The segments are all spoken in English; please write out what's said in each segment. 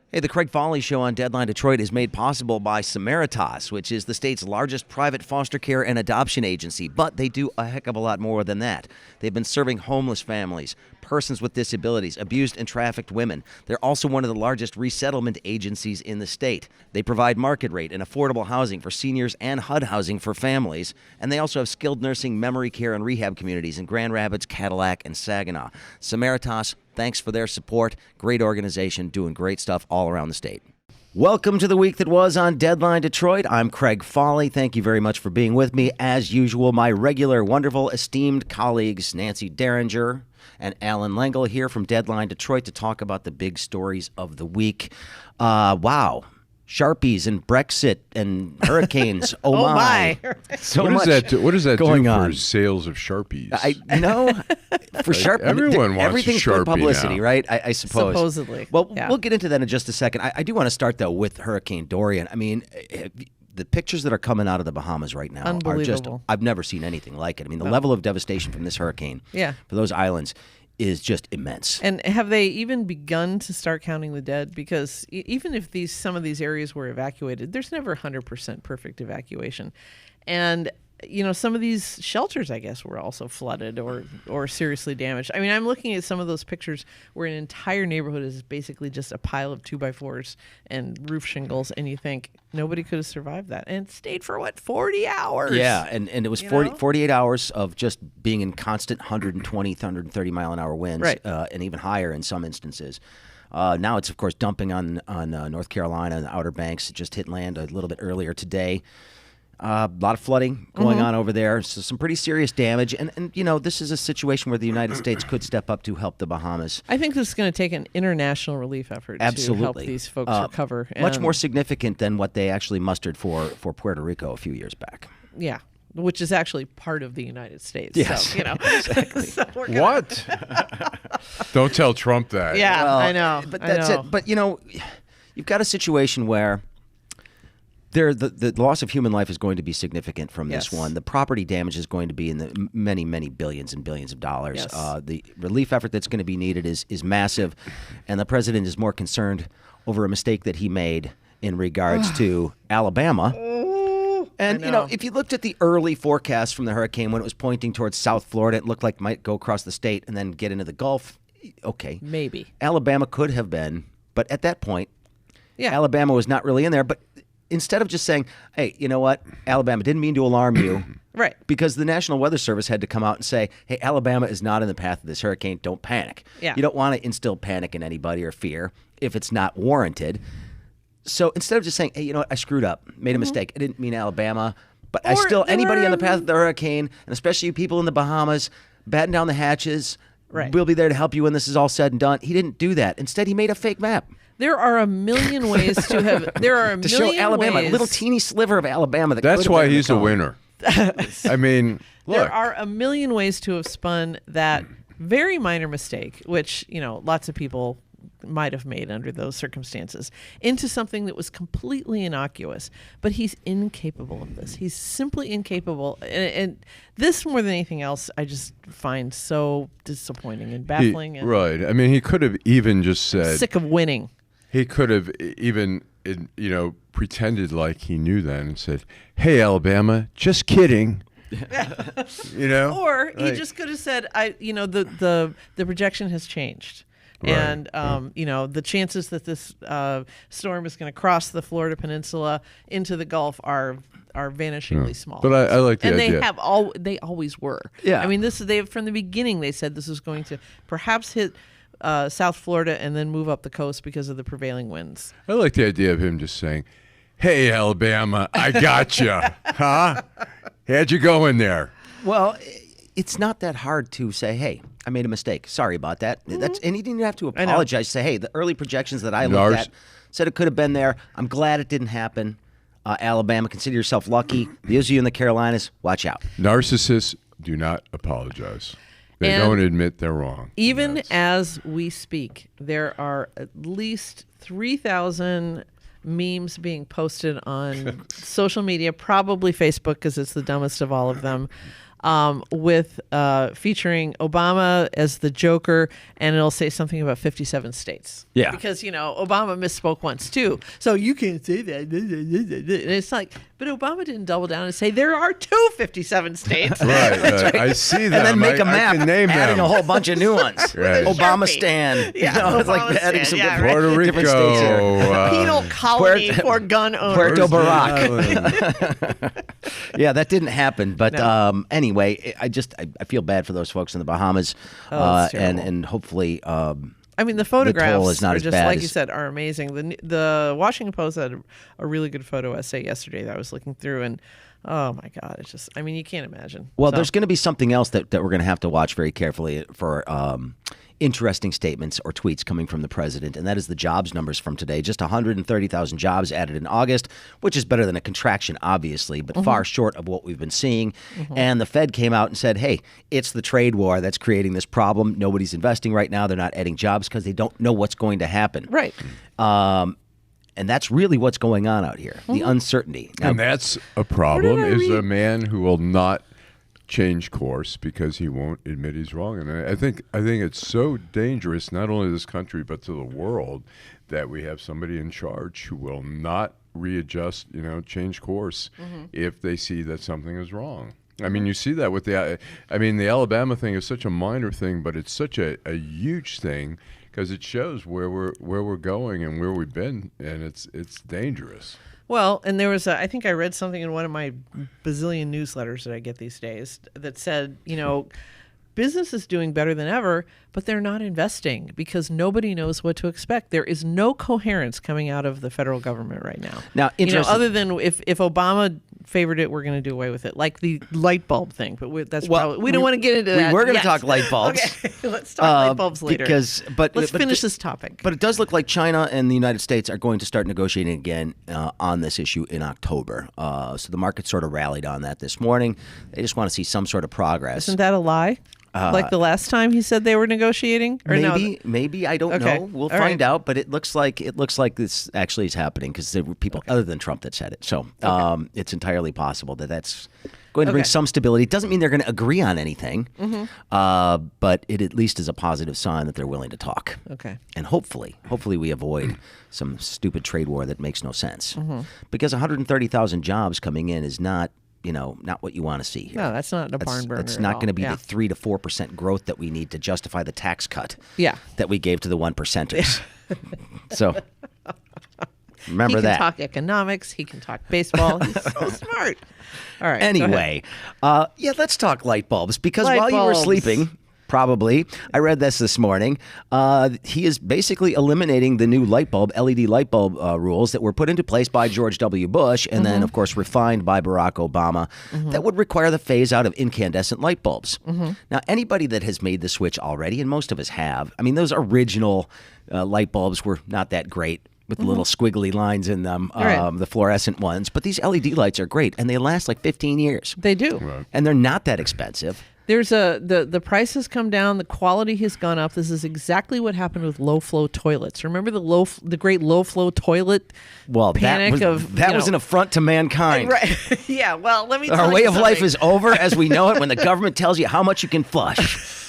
Hey, the Craig Fahle Show on Deadline Detroit is made possible by Samara Toss, which is the state's largest private foster care and adoption agency. But they do a heck of a lot more than that. They've been serving homeless families, persons with disabilities, abused and trafficked women. They're also one of the largest resettlement agencies in the state. They provide market rate and affordable housing for seniors and HUD housing for families. And they also have skilled nursing, memory care, and rehab communities in Grand Rapids, Cadillac, and Saginaw. Samara Toss, thanks for their support. Great organization, doing great stuff all around the state. Welcome to the week that was on Deadline Detroit. I'm Craig Fahle. Thank you very much for being with me. As usual, my regular, wonderful, esteemed colleagues, Nancy Derringer and Alan Lengel, here from Deadline Detroit to talk about the big stories of the week. Wow. Sharpies and Brexit and hurricanes. Oh, my. So what does that going do on for sales of Sharpies? For Sharpies. Everyone wants everything's Sharpie good publicity, now. right? I suppose. Supposedly. Well, yeah. We'll get into that in just a second. I do want to start, though, with Hurricane Dorian. I mean, the pictures that are coming out of the Bahamas right now are just, I've never seen anything like it. I mean, the level of devastation from this hurricane for those islands is just immense. And have they even begun to start counting the dead? Because even if some of these areas were evacuated, there's never 100% perfect evacuation. And some of these shelters, I guess, were also flooded or seriously damaged. I mean, I'm looking at some of those pictures where an entire neighborhood is basically just a pile of 2x4s and roof shingles, and you think nobody could have survived that. And it stayed for, 40 hours? Yeah, and it was 48 hours of just being in constant 120, 130 mile an hour winds, right. And even higher in some instances. Now it's, of course, dumping on North Carolina and the Outer Banks. It just hit land a little bit earlier today. A lot of flooding going on over there, so some pretty serious damage. And this is a situation where the United States could step up to help the Bahamas. I think this is going to take an international relief effort to help these folks recover. Much more significant than what they actually mustered for Puerto Rico a few years back. Yeah, which is actually part of the United States. Yes, so, exactly. What? Don't tell Trump that. Yeah, well, I know. But that's it. But, you've got a situation where the loss of human life is going to be significant from this one. The property damage is going to be in the many, many billions and billions of dollars. Yes. The relief effort that's going to be needed is massive, and the president is more concerned over a mistake that he made in regards to Alabama. And, if you looked at the early forecast from the hurricane when it was pointing towards South Florida, it looked like it might go across the state and then get into the Gulf. Okay. Maybe. Alabama could have been, but at that point, Alabama was not really in there. But instead of just saying, hey, you know what, Alabama, didn't mean to alarm you. Right. Because the National Weather Service had to come out and say, hey, Alabama is not in the path of this hurricane. Don't panic. Yeah. You don't want to instill panic in anybody or fear if it's not warranted. So instead of just saying, hey, you know what, I screwed up, made a mistake. I didn't mean Alabama. But anybody on the path of the hurricane, and especially people in the Bahamas, batten down the hatches. Right. We'll be there to help you when this is all said and done. He didn't do that. Instead, he made a fake map. There are a million ways to have. There are a to million show Alabama, ways. a little teeny sliver of Alabama. That's why he's a winner. I mean, look. There are a million ways to have spun that very minor mistake, which lots of people might have made under those circumstances, into something that was completely innocuous. But he's incapable of this. He's simply incapable. And this, more than anything else, I just find so disappointing and baffling. Right. I mean, he could have even just said, sick of winning. He could have even, pretended like he knew that and said, hey, Alabama, just kidding. Or he just could have said, the projection has changed. Right. And, the chances that this storm is going to cross the Florida Peninsula into the Gulf are vanishingly small. But I like the idea. And they always were. Yeah. I mean, from the beginning, they said this was going to perhaps hit South Florida and then move up the coast because of the prevailing winds. I like the idea of him just saying, hey, Alabama, I got you. Huh? How'd you go in there? Well, it's not that hard to say, hey, I made a mistake. Sorry about that. And he didn't have to apologize. Say, hey, the early projections that I looked at said it could have been there. I'm glad it didn't happen. Alabama, consider yourself lucky. Those of you in the Carolinas, watch out. Narcissists do not apologize. They don't admit they're wrong. Even as we speak, there are at least 3,000 memes being posted on social media, probably Facebook because it's the dumbest of all of them, with featuring Obama as the Joker, and it'll say something about 57 states. Yeah. Because, Obama misspoke once too. So you can't say that. And it's like, but Obama didn't double down and say there are 257 states. Right. I see that. And then make a map, I can name adding them. a whole bunch of new ones. Right. Obama Sharpie. Stan. Yeah, It's like Obama adding Stan, some yeah, different, right. different states here. Penal colony Puerto- for gun owners. Puerto Where's the Barack. island? Yeah, that didn't happen. But No. anyway, I feel bad for those folks in the Bahamas, Oh, it's terrible. and hopefully. I mean, the photographs is not are as just bad like as- you said, are amazing. The Washington Post had a really good photo essay yesterday that I was looking through, and oh my God, it's just, I mean, you can't imagine. Well, So, there's going to be something else that we're going to have to watch very carefully for interesting statements or tweets coming from the president, and that is the jobs numbers from today. Just 130,000 jobs added in August, which is better than a contraction, obviously, but far short of what we've been seeing. And the Fed came out and said, hey, it's the trade war that's creating this problem. Nobody's investing right now. They're not adding jobs because they don't know what's going to happen. right. And that's really what's going on out here, the uncertainty. Now, And that's a problem, Where did I is a read- man who will not change course because he won't admit he's wrong. And I think it's so dangerous, not only to this country, but to the world, that we have somebody in charge who will not readjust, change course if they see that something is wrong. I mean, you see that with the Alabama thing is such a minor thing, but it's such a huge thing because it shows where we're going and where we've been, and it's dangerous. Well, and there was I think I read something in one of my bazillion newsletters that I get these days that said, business is doing better than ever, but they're not investing because nobody knows what to expect. There is no coherence coming out of the federal government right now. Now, interesting- other than if Obama favored it, we're going to do away with it, like the light bulb thing. But we don't want to get into that. We were going to yet. talk light bulbs. Okay, let's talk light bulbs later. Let's finish this topic. But it does look like China and the United States are going to start negotiating again on this issue in October. So the market sort of rallied on that this morning. They just want to see some sort of progress. Isn't that a lie? Like the last time he said they were negotiating? Or Maybe I don't Okay. know. We'll All find right. out. But it looks like this actually is happening because there were people other than Trump that said it. So it's entirely possible that that's going to bring Okay. some stability. It doesn't mean they're going to agree on anything, but it at least is a positive sign that they're willing to talk. Okay. And hopefully we avoid some stupid trade war that makes no sense. Because 130,000 jobs coming in is not what you want to see here. No, that's not a barn burner. That's at not all. going to be Yeah. the 3 to 4% growth that we need to justify the tax cut Yeah. that we gave to the 1 percenters. So remember He can that. talk economics. He can talk baseball. He's so smart. All right. go ahead. Anyway, let's talk light bulbs because Light while you were bulbs. sleeping, probably, I read this morning, he is basically eliminating the new LED light bulb rules that were put into place by George W. Bush and then, of course, refined by Barack Obama that would require the phase out of incandescent light bulbs. Now, anybody that has made the switch already, and most of us have, I mean, those original light bulbs were not that great with the little squiggly lines in them, Right. the fluorescent ones. But these LED lights are great, and they last like 15 years. They do. Right. And they're not that expensive. There's the price has come down. The quality has gone up. This is exactly what happened with low flow toilets. Remember the great low flow toilet Well, panic that was, of that was an affront to mankind. right. Yeah. Well, let me. Our tell way you of life something. is over as we know it when the government tells you how much you can flush.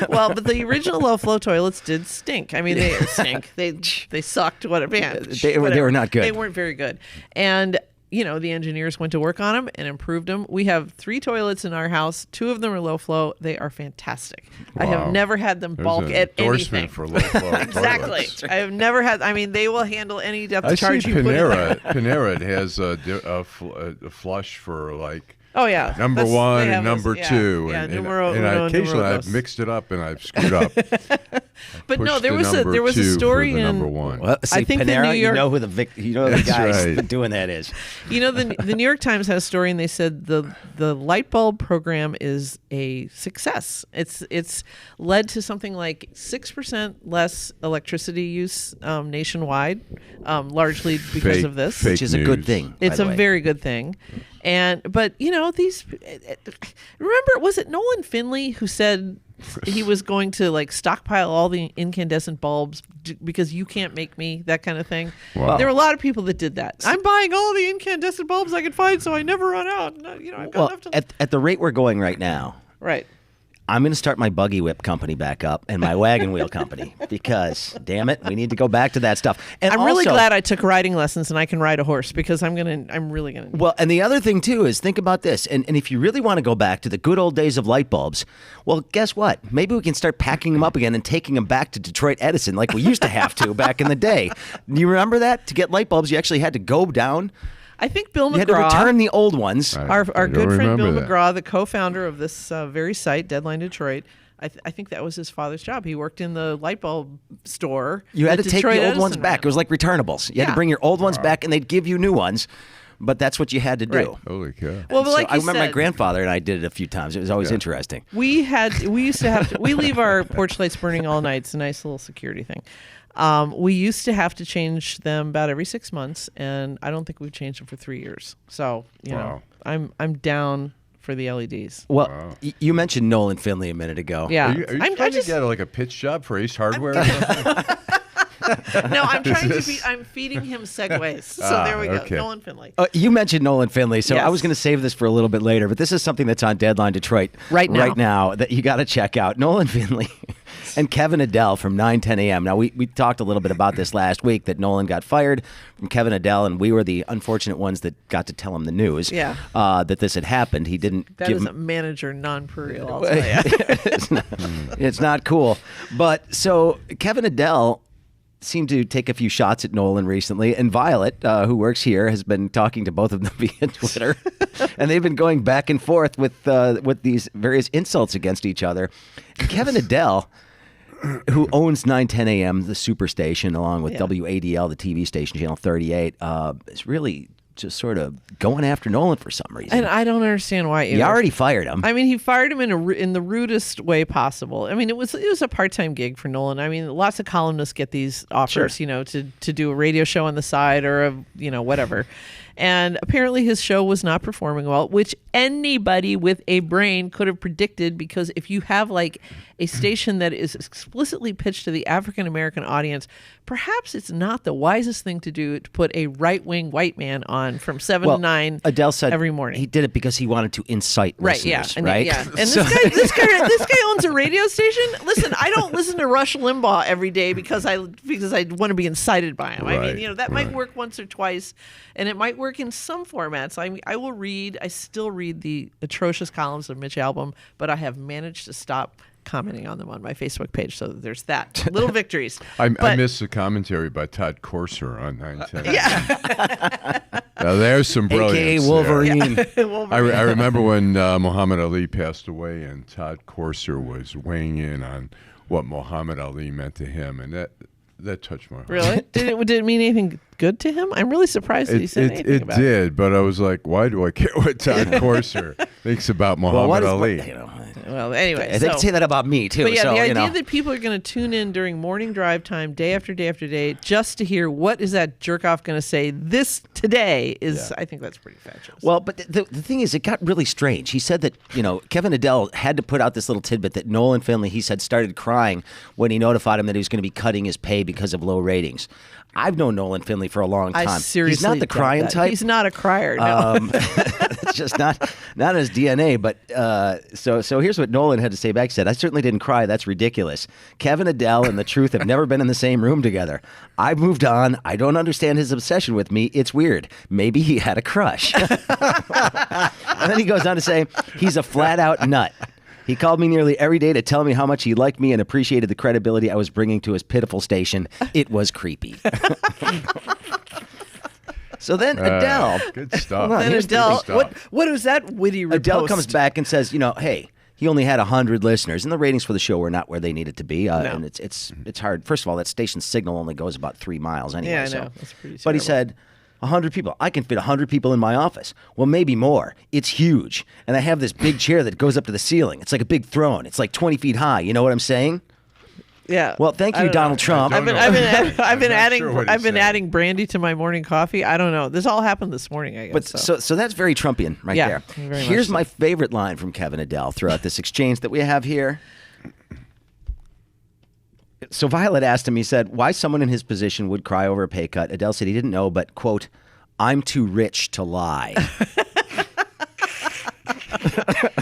Well, but the original low flow toilets did stink. I mean, they stink. They sucked. What a band. They were not good. They weren't very good. And the engineers went to work on them and improved them. We have 3 toilets in our house. 2 of them are low flow. They are fantastic. I have Wow. never had them There's balk an at endorsement anything. for low flow Exactly. toilets. I have never had. I mean, they will handle any depth I charge see you put in there. Panera has a flush for like Oh yeah, number That's- one they and have number those- two, Yeah, and numero I uno, occasionally numero I've dos. mixed it up and I've screwed up. But no, Pushed there the was a number there was a two story for the in number one. Well, see, I think the Panera, New York- you know who the That's guys right. doing that is. the New York Times has a story, and they said the light bulb program is a success. It's led to something like 6% less electricity use nationwide, largely because Fake- of this. fake Which is a good news. thing. It's by a the way. very good thing. But these remember, was it Nolan Finley who said he was going to like stockpile all the incandescent bulbs because you can't make me, that kind of thing. Wow. There were a lot of people that did that. I'm buying all the incandescent bulbs I can find so I never run out. I've got enough to... At the rate we're going right now, Right. I'm going to start my buggy whip company back up and my wagon wheel company because, damn it, we need to go back to that stuff. And I'm really also, glad I took riding lessons and I can ride a horse because I'm really gonna. Well, and the other thing too is think about this, and if you really want to go back to the good old days of light bulbs, well, guess what? Maybe we can start packing them up again and taking them back to Detroit Edison like we used to have to back in the day. Do you remember that? To get light bulbs, you actually had to go down. I think Bill McGraw, You had to return the old ones. our good friend Bill that. McGraw, the co-founder of this very site, Deadline Detroit. I think that was his father's job. He worked in the light bulb store. You had that to take Detroit the old ones Edison back. ran. It was like returnables. You had to Yeah. bring your old ones back, and they'd give you new ones. But that's what you had to do. Right. Holy cow. Well, but So like I you remember my said, grandfather and I did it a few times. It was always interesting. we used to have to, we leave our porch lights burning all night. It's a nice little security thing. We used to have to change them about every 6 months, and I don't think we've changed them for 3 years. So Wow. I'm down for the LEDs. Well, Wow. you mentioned Nolan Finley a minute ago. Yeah, Are you I'm, trying I just to get like a pitch job for Ace Hardware? Or something? no. I'm trying to be. I'm feeding him segues. So there we go. okay. Nolan Finley. You mentioned Nolan Finley, so I Yes. was going to save this for a little bit later, but this is something that's on Deadline Detroit Right now. that you got to check out. Nolan Finley and Kevin Adele from 9:10 a.m. Now, we talked a little bit about this last week, that Nolan got fired from Kevin Adele, and we were the unfortunate ones that got to tell him the news that this had happened. He didn't That give is him... a manager non-purial. I'll tell you. It's not cool. But so Kevin Adele seemed to take a few shots at Nolan recently, and Violet, who works here, has been talking to both of them via Twitter, and they've been going back and forth with these various insults against each other. And Kevin Adele, who owns 9:10 a.m., the superstation, along with WADL, the TV station, Channel 38, is really just sort of going after Nolan for some reason. And I don't understand why. You already fired him. I mean, he fired him in the rudest way possible. I mean, it was a part-time gig for Nolan. I mean, lots of columnists get these offers, Sure. to do a radio show on the side or whatever. And apparently his show was not performing well, which anybody with a brain could have predicted, because if you have like a station that is explicitly pitched to the African American audience, perhaps it's not the wisest thing to do to put a right-wing white man on from 7 to 9 Adele said every morning. he did it because he wanted to incite Right, listeners, and, right? yeah. And this guy owns a radio station. Listen, I don't listen to Rush Limbaugh every day because I want to be incited by him. I Right, mean, that might right. work once or twice, and it might work in some formats. I still read the atrocious columns of Mitch Albom, but I have managed to stop commenting on them on my Facebook page. So there's that. Little victories. I But- missed the commentary by Todd Corser on 910. Yeah. Now, there's some brilliance. AKA there. Wolverine. I remember when Muhammad Ali passed away, and Todd Corser was weighing in on what Muhammad Ali meant to him, and that touched my heart. Really? Did it mean anything good to him? I'm really surprised that he said anything It about it. did, but I was like, why do I care what Todd Corser thinks about Muhammad Ali? Well, anyway. They can say that about me too. But yeah, so, the you know. idea that people are going to tune in during morning drive time, day after day after day, just to hear what is that jerk off going to say this today is, I think that's pretty fatuous. Well, but the thing is, it got really strange. He said that, Kevin Adele had to put out this little tidbit that Nolan Finley, he said, started crying when he notified him that he was going to be cutting his pay because of low ratings. I've known Nolan Finley for a long time. I seriously He's not the doubt crying that. type. He's not a crier. No. It's just not in his DNA. But so here's what Nolan had to say back. He said, "I certainly didn't cry. That's ridiculous. Kevin Adele and the truth have never been in the same room together. I've moved on. I don't understand his obsession with me. It's weird. Maybe he had a crush." And then he goes on to say, "He's a flat out nut. He called me nearly every day to tell me how much he liked me and appreciated the credibility I was bringing to his pitiful station. It was creepy." So then Adele, Good stuff. Hold on, Then here's the Adele, good stuff. what was that witty riposte? Adele comes back and says, hey, he only had 100 listeners, and the ratings for the show were not where they needed to be. And it's hard. First of all, that station's signal only goes about 3 miles anyway. Yeah, I so. know. That's pretty But he terrible. said, 100 people. I can fit 100 people in my office. Well, maybe more. It's huge. And I have this big chair that goes up to the ceiling. It's like a big throne. It's like 20 feet high. You know what I'm saying? Yeah. Well, thank I you, don't Donald know. Trump. I've been I'm not adding sure what he I've been said. adding brandy to my morning coffee. I don't know. This all happened this morning, I guess. But so that's very Trumpian right Yeah, there. very much Here's so. my favorite line from Kevin Adele throughout this exchange that we have here. So Violet asked him, he said, why someone in his position would cry over a pay cut. Adele said he didn't know, but, quote, I'm too rich to lie.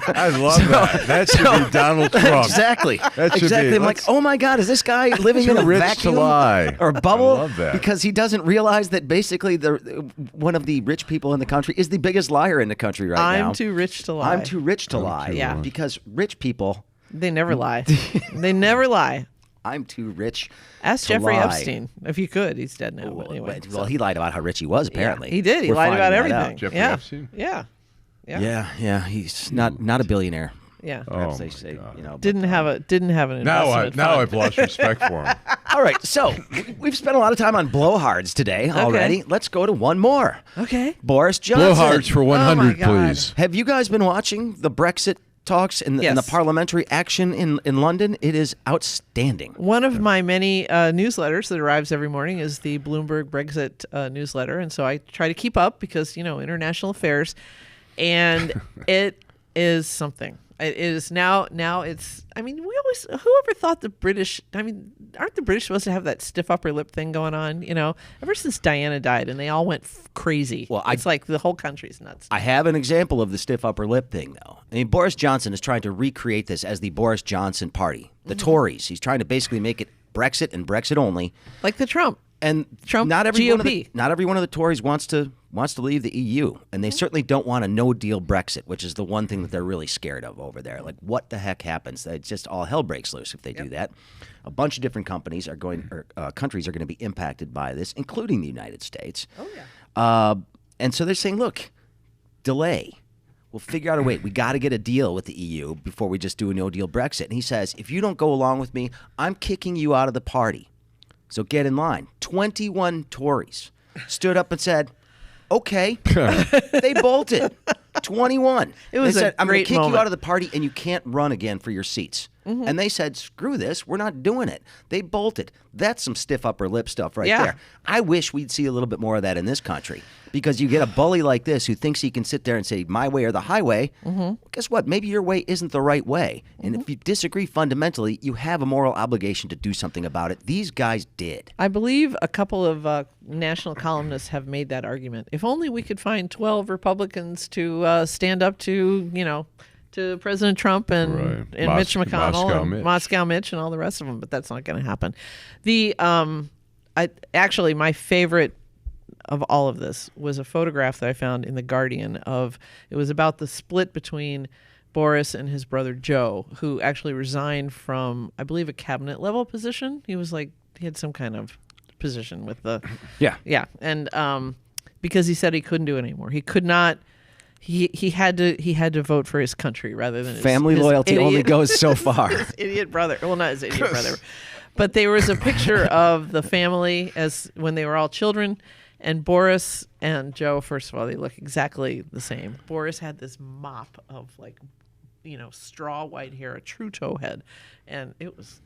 I love that. That should be Donald Trump. Exactly. That should exactly. be. I'm like, oh my God, is this guy living in a rich vacuum to lie. or a bubble? I love that. Because he doesn't realize that basically one of the rich people in the country is the biggest liar in the country right now. I'm too rich to lie. I'm too rich to lie. Yeah. Because rich people, They never lie. They never lie. I'm too rich. Ask to Jeffrey lie. Epstein if you could. He's dead now. But anyway, Well, he lied about how rich he was, apparently. Yeah, he did. He We're lied about finding that out. everything. Jeffrey yeah. Epstein? Yeah. Yeah. He's not a billionaire. Yeah. Perhaps Oh, they my say, God. you know. Didn't have an investment Now fund. I've lost respect for him. All right, so we've spent a lot of time on blowhards today already. Let's go to one more. Okay. Boris Johnson. Blowhards for 100, God. please. Have you guys been watching the Brexit talks and the Yes. parliamentary action in London? It is outstanding. One of my many newsletters that arrives every morning is the Bloomberg Brexit newsletter, and so I try to keep up because international affairs, and it is something. It is now. It's. I mean, whoever thought the British? I mean, aren't the British supposed to have that stiff upper lip thing going on? Ever since Diana died, and they all went crazy. Well, it's like the whole country's nuts. I have an example of the stiff upper lip thing, though. I mean, Boris Johnson is trying to recreate this as the Boris Johnson party, the Tories. He's trying to basically make it Brexit and Brexit only. Like the Trump. And Trump not every one of GOP. not every one of the Tories wants to leave the EU, and they certainly don't want a no-deal Brexit, which is the one thing that they're really scared of over there. Like, what the heck happens? It's just all hell breaks loose if they do that. A bunch of different countries are going to be impacted by this, including the United States. Oh yeah. And so they're saying, look, delay. We'll figure out a way. We got to get a deal with the EU before we just do a no-deal Brexit. And he says, if you don't go along with me, I'm kicking you out of the party. So get in line. 21 Tories stood up and said, okay. They bolted. 21. It was they said, a I'm going great to kick moment. you out of the party and you can't run again for your seats. And they said, screw this. We're not doing it. They bolted. That's some stiff upper lip stuff right Yeah. there. I wish we'd see a little bit more of that in this country, because you get a bully like this who thinks he can sit there and say, my way or the highway. Well, guess what? Maybe your way isn't the right way. And if you disagree fundamentally, you have a moral obligation to do something about it. These guys did. I believe a couple of national columnists have made that argument. If only we could find 12 Republicans to stand up to, to President Trump and, Right. and Mitch McConnell Moscow and Mitch. Moscow Mitch and all the rest of them, but that's not going to happen. Actually, my favorite of all of this was a photograph that I found in The Guardian it was about the split between Boris and his brother Joe, who actually resigned from, I believe, a cabinet level position. He had some kind of position with the yeah, and because he said he couldn't do it anymore. He could not. He had to vote for his country rather than Family his loyalty idiot, only goes so far. his idiot brother. Well, not his idiot brother, but there was a picture of the family as when they were all children. And Boris and Joe, first of all, they look exactly the same. Boris had this mop of straw white hair, a true towhead, and it was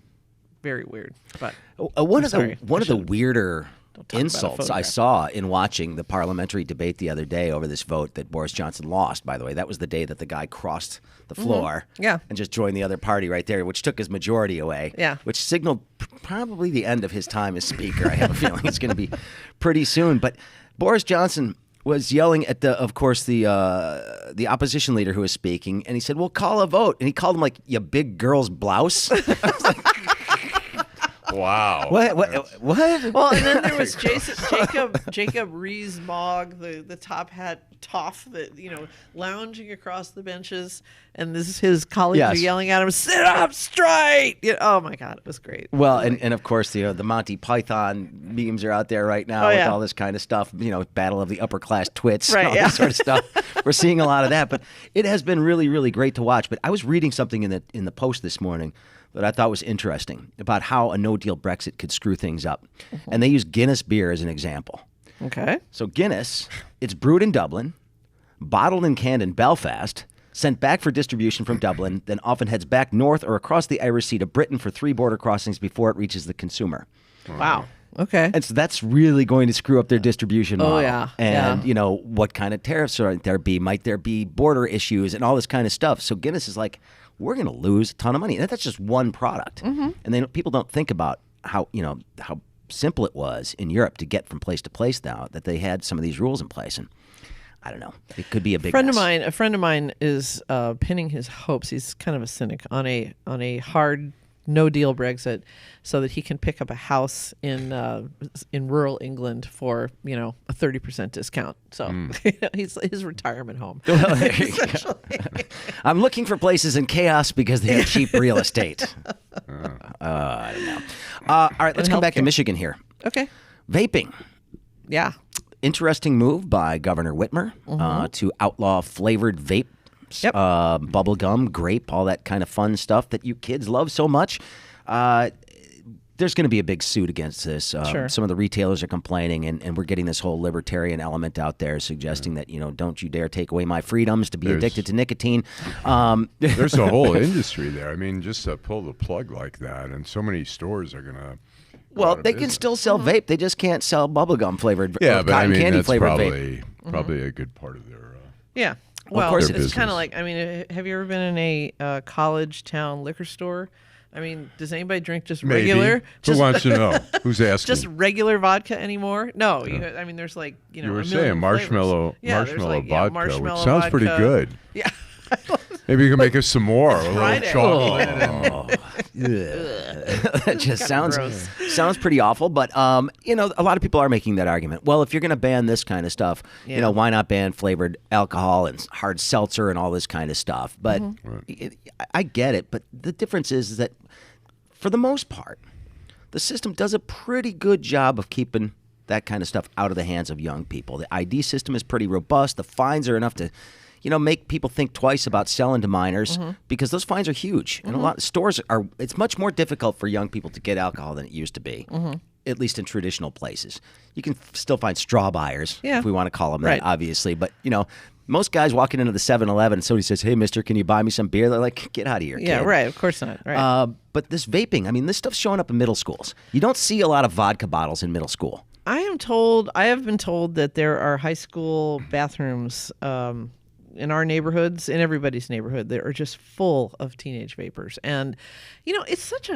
very weird. But One of sorry. the weirder talk about a insults I photograph. saw in watching the parliamentary debate the other day over this vote that Boris Johnson lost, by the way, that was the day that the guy crossed the floor Yeah. and just joined the other party right there, which took his majority away, Yeah. which signaled probably the end of his time as speaker. I have a feeling it's going to be pretty soon. But Boris Johnson was yelling at the opposition leader who was speaking, and he said, well, call a vote. And he called him, like, you big girl's blouse. Wow. What? well, and then there was Jacob Rees-Mogg, the top hat toff that lounging across the benches, and his colleagues Yes. are yelling at him, "Sit up straight!" Oh my God, it was great. Well, and of course, the Monty Python memes are out there right now with all this kind of stuff. Battle of the upper class twits, Right, and all yeah. that sort of stuff. We're seeing a lot of that, but it has been really, really great to watch. But I was reading something in the Post this morning that I thought was interesting about how a no-deal Brexit could screw things up, and they use Guinness beer as an example. Okay. So Guinness, it's brewed in Dublin, bottled and canned in Belfast, sent back for distribution from Dublin, then often heads back north or across the Irish Sea to Britain for 3 border crossings before it reaches the consumer. Wow. Okay. And so that's really going to screw up their distribution model. yeah. And, Yeah. what kind of tariffs might there be? Might there be border issues and all this kind of stuff? So Guinness is like, we're going to lose a ton of money. And that's just one product. And then people don't think about how simple it was in Europe to get from place to place now that they had some of these rules in place. And I don't know. It could be a big mess. A friend of mine is pinning his hopes. He's kind of a cynic on a hard no deal Brexit, so that he can pick up a house in rural England for a 30% discount. So he's his retirement home. Well, there you go. I'm looking for places in chaos because they have cheap real estate. I don't know. All right, let's come back to Michigan here. Okay. Vaping. Yeah. Interesting move by Governor Whitmer to outlaw flavored vape, bubble gum, grape, all that kind of fun stuff that you kids love so much. There's going to be a big suit against this. Sure. Some of the retailers are complaining, and we're getting this whole libertarian element out there suggesting that, don't you dare take away my freedoms to be addicted to nicotine. There's a whole industry there. I mean, just to pull the plug like that, and so many stores are going to... Well, they can still sell vape. They just can't sell bubblegum flavored, but cotton candy that's flavored vape. probably a good part of their. Yeah. Well, course it's kind of like, have you ever been in a college town liquor store? I mean, does anybody drink just regular? Who wants to know? Who's asking? Just regular vodka anymore? No. I mean, there's like, you were saying marshmallow vodka, marshmallow which sounds pretty good. Yeah. Maybe you can make us some more. A little chocolate. That just sounds pretty awful. But a lot of people are making that argument. Well, if you're going to ban this kind of stuff, why not ban flavored alcohol and hard seltzer and all this kind of stuff? But I get it. But the difference is that for the most part, the system does a pretty good job of keeping that kind of stuff out of the hands of young people. The ID system is pretty robust. The fines are enough to make people think twice about selling to minors because those fines are huge. And a lot of stores it's much more difficult for young people to get alcohol than it used to be, at least in traditional places. You can still find straw buyers, if we want to call them that, obviously. But, most guys walking into the 7-Eleven and somebody says, hey, mister, can you buy me some beer? They're like, get out of here, kid. Yeah, right. Of course not. Right. But this vaping, this stuff's showing up in middle schools. You don't see a lot of vodka bottles in middle school. I have been told that there are high school bathrooms in our neighborhoods, in everybody's neighborhood, that are just full of teenage vapors. And, it's such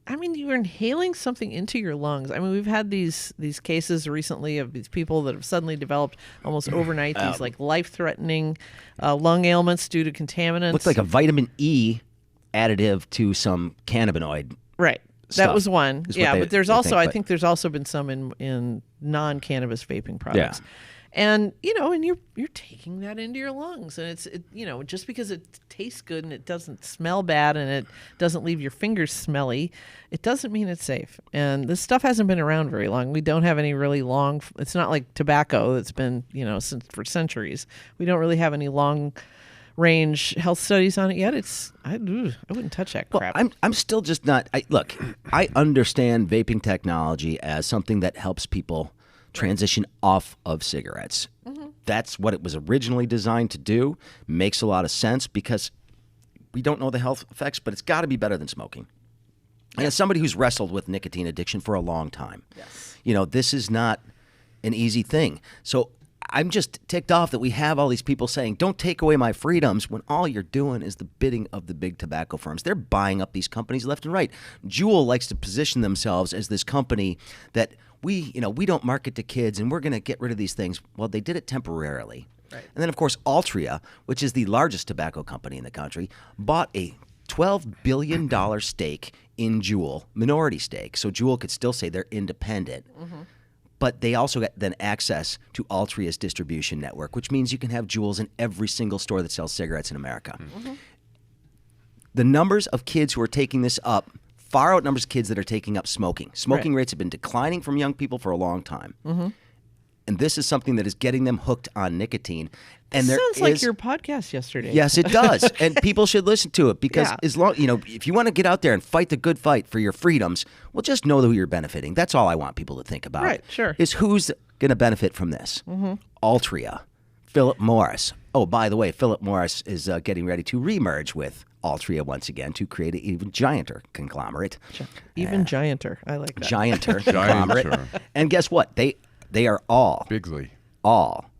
you're inhaling something into your lungs. We've had these cases recently of these people that have suddenly developed almost overnight these like life-threatening lung ailments due to contaminants. Looks like a vitamin E additive to some cannabinoid. Right. Stuff, that was one. Yeah, but there's also, I think there's also been some in non-cannabis vaping products. Yeah. And and you're taking that into your lungs, and it's just because it tastes good and it doesn't smell bad and it doesn't leave your fingers smelly, it doesn't mean it's safe. And this stuff hasn't been around very long. We don't have any really long. It's not like tobacco that's been for centuries. We don't really have any long range health studies on it yet. I wouldn't touch that crap. Well, I'm still just not. Look, I understand vaping technology as something that helps people transition off of cigarettes. That's what it was originally designed to do. Makes a lot of sense because we don't know the health effects, but it's got to be better than smoking. And as somebody who's wrestled with nicotine addiction for a long time, this is not an easy thing. So I'm just ticked off that we have all these people saying, don't take away my freedoms, when all you're doing is the bidding of the big tobacco firms. They're buying up these companies left and right. Juul likes to position themselves as this company that we don't market to kids and we're going to get rid of these things. Well, they did it temporarily. Right. And then, of course, Altria, which is the largest tobacco company in the country, bought a $12 billion stake in Juul, minority stake. So Juul could still say they're independent. But they also get then access to Altria's distribution network, which means you can have Juuls in every single store that sells cigarettes in America. The numbers of kids who are taking this up far outnumbers kids that are taking up smoking. Smoking rates have been declining from young people for a long time. And this is something that is getting them hooked on nicotine. And there sounds like your podcast yesterday. Yes, it does. And people should listen to it because as long, if you want to get out there and fight the good fight for your freedoms, well, just know who you're benefiting. That's all I want people to think about. Right, sure. Is who's going to benefit from this? Altria, Philip Morris. Oh, by the way, Philip Morris is getting ready to remerge with Altria once again to create an even gianter conglomerate. Even gianter. I like that. Gianter conglomerate. And guess what? They are all Bigly. all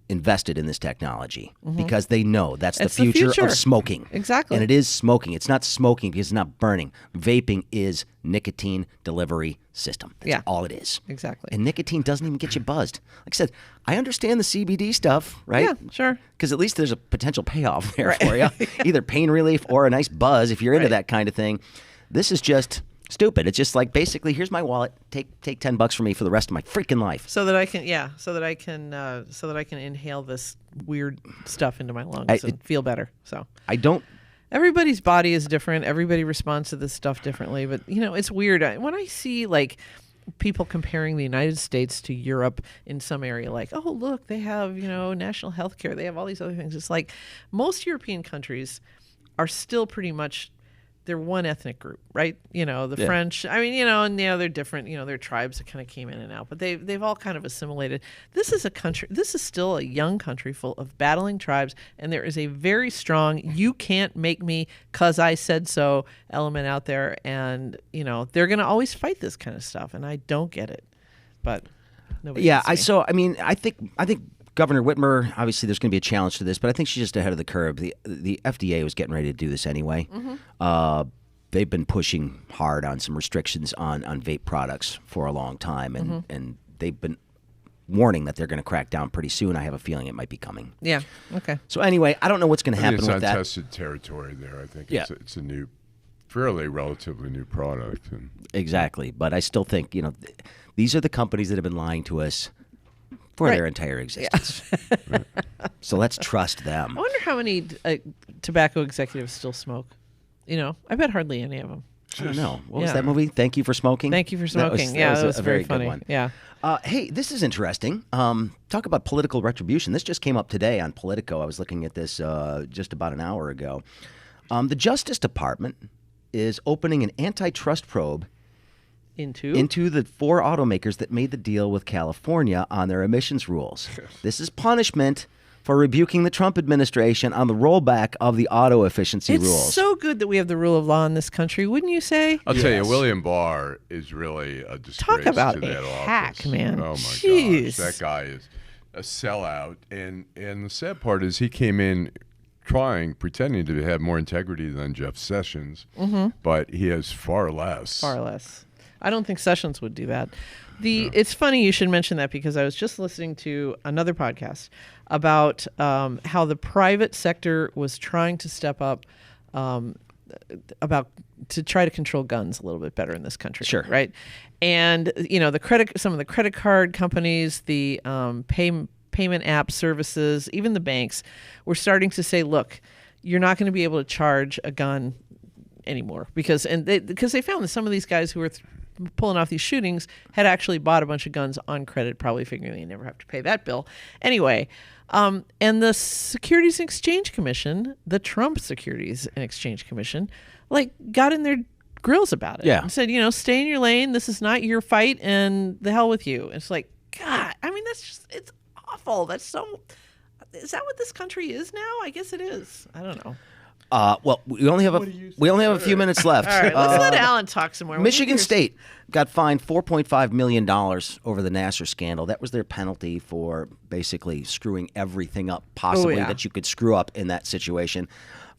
invested in this technology because they know that's It's the the future future. of smoking. Exactly. And it is smoking. It's not smoking because it's not burning. Vaping is nicotine delivery system. That's Yeah. all it is. Exactly. And nicotine doesn't even get you buzzed. Like I said, I understand the CBD stuff, right? Yeah, sure. Because at least there's a potential payoff there for you. Either pain relief or a nice buzz if you're into that kind of thing. This is just stupid. It's just like basically, here's my wallet. Take $10 from me for the rest of my freaking life. So that I can inhale this weird stuff into my lungs and feel better. So I don't. everybody's body is different. Everybody responds to this stuff differently. But it's weird when I see like people comparing the United States to Europe in some area, like, oh look, they have national health care. They have all these other things. It's like most European countries are still pretty much. They're one ethnic group, right? The French. I mean, and they're different. They're tribes that kind of came in and out, but they've all kind of assimilated. This is a country. This is still a young country full of battling tribes, and there is a very strong "you can't make me 'cause I said so" element out there, and they're going to always fight this kind of stuff, and I don't get it, but nobody. Yeah, gets me. I think Governor Whitmer, obviously there's going to be a challenge to this, but I think she's just ahead of the curve. The FDA was getting ready to do this anyway. They've been pushing hard on some restrictions on vape products for a long time, and they've been warning that they're going to crack down pretty soon. I have a feeling it might be coming. Yeah. Okay. So anyway, I don't know what's going to happen It's with that. untested territory there. I think it's a new, fairly relatively new product. And Exactly, but I still think these are the companies that have been lying to us for their entire existence. So let's trust them. I wonder how many tobacco executives still smoke. I bet hardly any of them. I don't know. What was that movie? Thank You for Smoking? Thank You for Smoking. That was a very funny. good one. Yeah. Hey, this is interesting. Talk about political retribution. This just came up today on Politico. I was looking at this just about an hour ago. The Justice Department is opening an antitrust probe into the 4 automakers that made the deal with California on their emissions rules. This is punishment for rebuking the Trump administration on the rollback of the auto efficiency rules. It's so good that we have the rule of law in this country, wouldn't you say? I'll tell you, William Barr is really a disgrace Talk about to that a office. hack, man. Oh my Jeez. gosh, that guy is a sellout. And the sad part is he came in pretending to have more integrity than Jeff Sessions, but he has far less. Far less. I don't think Sessions would do that. It's funny you should mention that because I was just listening to another podcast about how the private sector was trying to step up to try to control guns a little bit better in this country. Sure. Right. And some of the credit card companies, the payment app services, even the banks were starting to say, look, you're not going to be able to charge a gun anymore because they found that some of these guys who were pulling off these shootings had actually bought a bunch of guns on credit, probably figuring they never have to pay that bill. Anyway, and the Securities and Exchange Commission, the Trump Securities and Exchange Commission, got in their grills about it and said, stay in your lane. This is not your fight, and the hell with you. It's like, God, I mean, it's awful. Is that what this country is now? I guess it is. I don't know. Well, we only have a few minutes left. All right, let's let Alan talk some more. Michigan State got fined $4.5 million over the Nassar scandal. That was their penalty for basically screwing everything up possibly that you could screw up in that situation.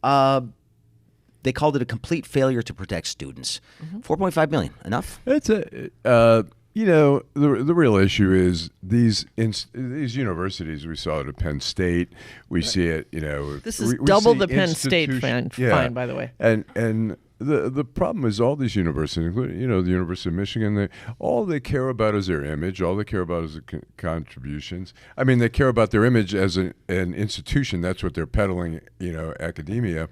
They called it a complete failure to protect students. $4.5 million, enough? It's the real issue is these universities. We saw it at Penn State. We see it. This is double the Penn State fine, by the way. And the problem is all these universities, including the University of Michigan, all they care about is their image. All they care about is the contributions. I mean, they care about their image as an institution. That's what they're peddling. Academia,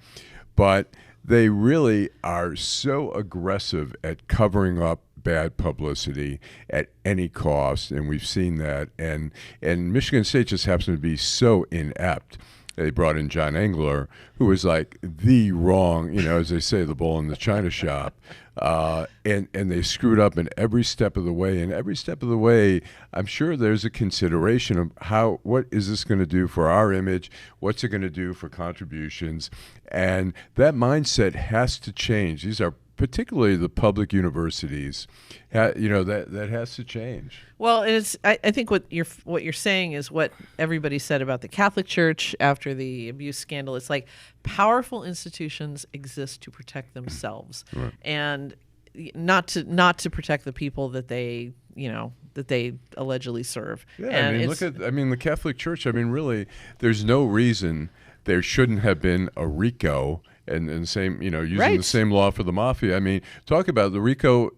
but they really are so aggressive at covering up bad publicity at any cost, and we've seen that. And Michigan State just happens to be so inept. They brought in John Engler, who was like the wrong, as they say, the bull in the china shop. And they screwed up in every step of the way. And every step of the way, I'm sure there's a consideration of what is this going to do for our image? What's it going to do for contributions? And that mindset has to change. These are particularly the public universities, that has to change. Well, I think what you're saying is what everybody said about the Catholic Church after the abuse scandal. It's like powerful institutions exist to protect themselves, Right. and not to protect the people that they allegedly serve. Yeah, And look at the Catholic Church. Really, there's no reason there shouldn't have been a RICO and the same, using Right. the same law for the mafia. Talk about the RICO,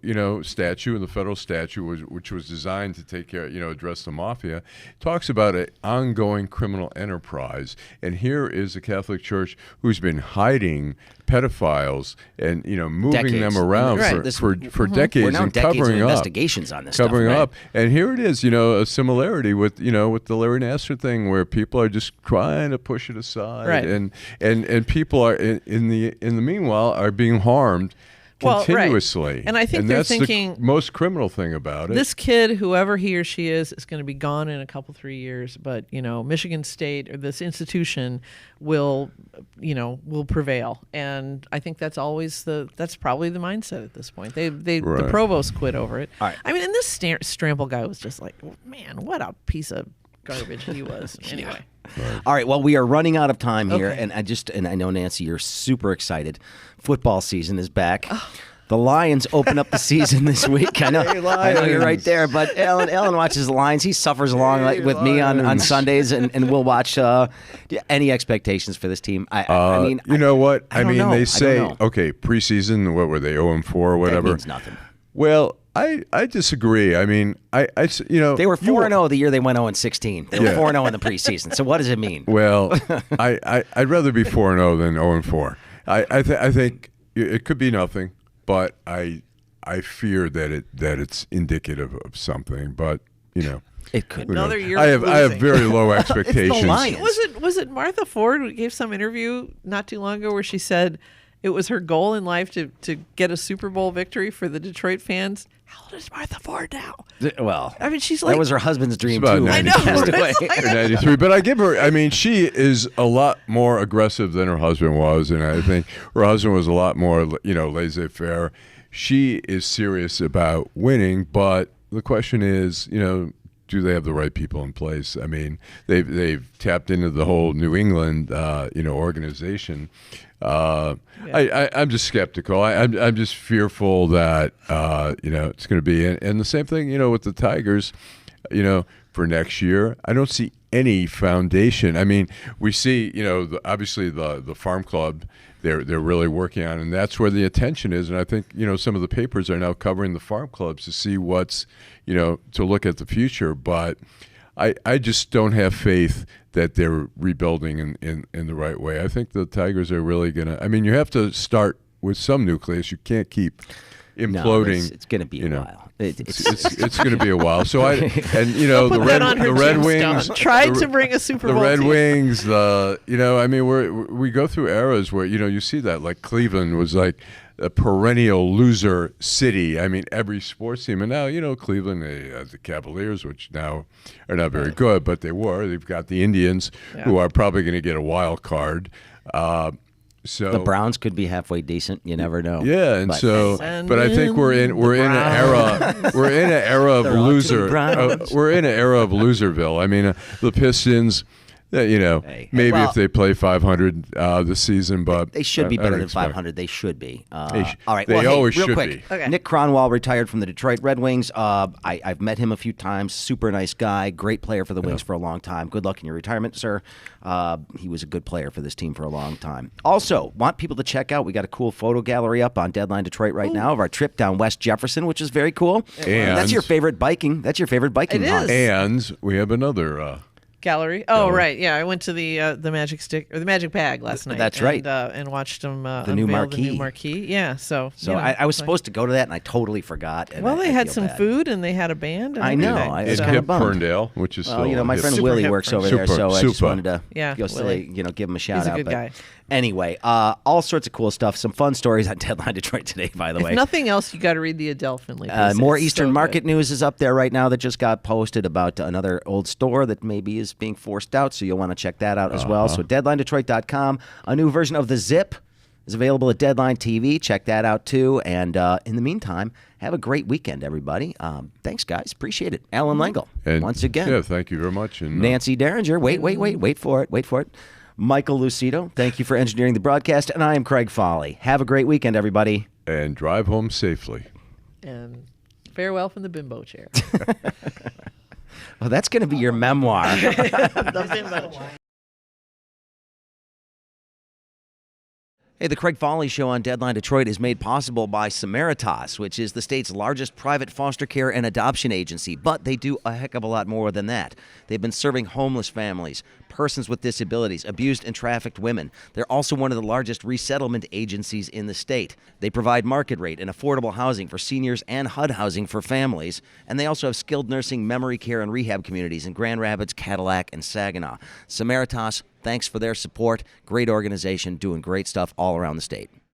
statute and the federal statute, which was designed to take care, address the mafia, talks about an ongoing criminal enterprise. And here is the Catholic Church who's been hiding pedophiles and moving Decades. them around Right. for decades We're now and decades of covering up. investigations on this Covering stuff. up, and here it is, a similarity with with the Larry Nassar thing, where people are just trying to push it aside, Right. and people are in the meanwhile are being harmed Well, right. continuously. And I think they're that's thinking the most criminal thing about it. this kid, whoever he or she is going to be gone in a couple 3 years. But Michigan State or this institution will prevail, and I think that's probably the mindset at this point. The Right. provost quit over it. All right. And this Strample guy was just like, man, what a piece of garbage he was. Anyway. All right, well, we are running out of time here, Okay. and I know, Nancy, you're super excited. Football season is back. The Lions open up the season this week. I know you're right there, but Ellen watches the Lions. He suffers along with me on Sundays, and we'll watch. Any expectations for this team? You know what? I don't know. They I say, don't know. okay, preseason, what were they, 0-4 or whatever? That means nothing. Well, I disagree. They were 4-0 the year they went 0-16. They were 4-0 in the preseason. So what does it mean? Well, I'd rather be 4-0 than 0-4. I think it could be nothing, but I fear that it's indicative of something. But It could. Another year I of have losing. very low expectations. Lions. Was it Martha Ford who gave some interview not too long ago where she said it was her goal in life to get a Super Bowl victory for the Detroit fans? How old is Martha Ford now? Well, She's like, that was her husband's dream about too. when he 93. passed away. It's like- 93, but I give her. She is a lot more aggressive than her husband was, and I think her husband was a lot more, laissez-faire. She is serious about winning, but the question is, do they have the right people in place? They've tapped into the whole New England, organization. I'm just skeptical. I'm just fearful that it's going to be, and the same thing, with the Tigers, for next year. I don't see any foundation. We see, obviously the farm club. They're really working on, and that's where the attention is. And I think some of the papers are now covering the farm clubs to see what's to look at the future. But I just don't have faith that they're rebuilding in the right way. I think the Tigers are really gonna. You have to start with some nucleus. You can't keep imploding. No, it's going to be a while. It's going to be a while. So Put the that on her Red tombstone. Wings Tried to bring a Super the Bowl Red team. Wings, we go through eras where you see that, like Cleveland was like a perennial loser city. Every sports team, and now Cleveland, they have the Cavaliers, which now are not very good, but they've got the Indians, who are probably going to get a wild card. So The Browns could be halfway decent. You never know. yeah, and but I think we're in an era of They're all loser. too brown. We're in an era of loserville. The Pistons. Hey, Maybe well, if they play 500 this season, but They should be I better don't than expect- 500. They should be. They All right. they Well, hey, always real should quick. be. Okay. Nick Cronwall retired from the Detroit Red Wings. I've met him a few times. Super nice guy. Great player for the Wings for a long time. Good luck in your retirement, sir. He was a good player for this team for a long time. Also, want people to check out. We got a cool photo gallery up on Deadline Detroit right now of our trip down West Jefferson, which is very cool. And- that's your favorite biking. That's your favorite biking. It is. hunt. And we have another. Gallery. Oh, right. Yeah, I went to the Magic Stick or the Magic Bag last night. That's right. And watched them The new unveil marquee. The new marquee. Yeah. So. So I was supposed to go to that, and I totally forgot. And Well, I they had feel some bad. food and they had a band. And I know. everything. I It's was So- kinda hip bummed. Ferndale, which is Well, still my hip. friend Super Willie hip works friend. over there, so I just Super. wanted to Yeah, go say, Willie. give him a shout He's a out. good but guy. Anyway, all sorts of cool stuff. Some fun stories on Deadline Detroit today, by the way. If nothing else, you got to read the Adele Finley. piece. More It's Eastern so Market good. news is up there right now that just got posted about another old store that maybe is being forced out, so you'll want to check that out as well. So deadlinedetroit.com, a new version of the Zip is available at Deadline TV. Check that out too. And in the meantime, have a great weekend, everybody. Thanks, guys. Appreciate it. Alan Lengel, And once again. Yeah, thank you very much. And Nancy Derringer. Wait for it. Michael Lucido, thank you for engineering the broadcast. And I am Craig Fahle. Have a great weekend, everybody. and drive home safely. And farewell from the bimbo chair. Well, that's going to be your memoir. The bimbo chair. Hey, the Craig Fahle Show on Deadline Detroit is made possible by Samara Toss, which is the state's largest private foster care and adoption agency. But they do a heck of a lot more than that. They've been serving homeless families, persons with disabilities, abused and trafficked women. They're also one of the largest resettlement agencies in the state. They provide market rate and affordable housing for seniors and HUD housing for families. And they also have skilled nursing, memory care, and rehab communities in Grand Rapids, Cadillac, and Saginaw. Samara Toss, thanks for their support. Great organization doing great stuff all around the state.